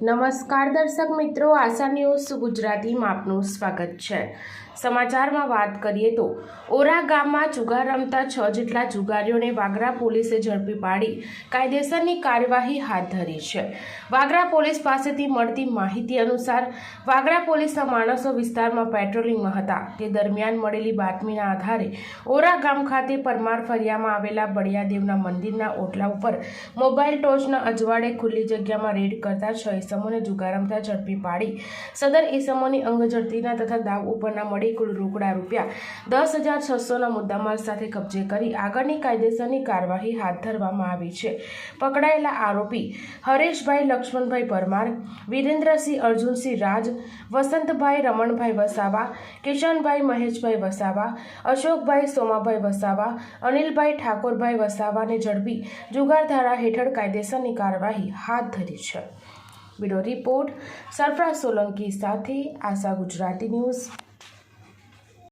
નમસ્કાર દર્શક મિત્રો, આશા ન્યૂઝ ગુજરાતીમાં આપનું સ્વાગત છે। સમાચારમાં વાત કરીએ તો ઓરા ગામમાં જુગાર રમતા 6 જેટલા જુગારીઓને વાગરા પોલીસે ઝડપી પાડી કાયદેસરની કાર્યવાહી હાથ ધરી છે। વાગરા પોલીસ પાસેથી મળતી માહિતી અનુસાર વાગરા પોલીસના માણસો વિસ્તારમાં પેટ્રોલિંગમાં હતા તે દરમિયાન મળેલી બાતમીના આધારે ઓરા ગામ ખાતે પરમાર ફળિયામાં આવેલા બળિયાદેવના મંદિરના ઓટલા ઉપર મોબાઈલ ટોર્ચના અજવાળે ખુલ્લી જગ્યામાં રેડ કરતા 6 ઇસમોને જુગાર રમતા ઝડપી પાડી સદર ઇસમોની અંગઝડતીના તથા દાવ ઉપરના મળી કુલ રોકડા ₹10,600ના મુદ્દામાલ સાથે કબજે કરી આગળની કાયદેસરની કાર્યવાહી હાથ ધરવામાં આવી છે। પકડાયેલા આરોપી હરેશભાઈ લક્ષ્મણભાઈ પરમાર, વિરેન્દ્રસિંહ અર્જુનસિંહ રાજ, વસંતભાઈ રમણભાઈ વસાવા, કિશનભાઈ મહેશભાઈ વસાવા, અશોકભાઈ સોમાભાઈ વસાવા, અનિલભાઈ ઠાકોરભાઈ વસાવાને ઝડપી જુગાર ધારા હેઠળ કાયદેસરની કાર્યવાહી હાથ ધરી છે। બ્યુરો રિપોર્ટ સરફરાજ સોલંકી સાથે આશા ગુજરાતી ન્યૂઝ।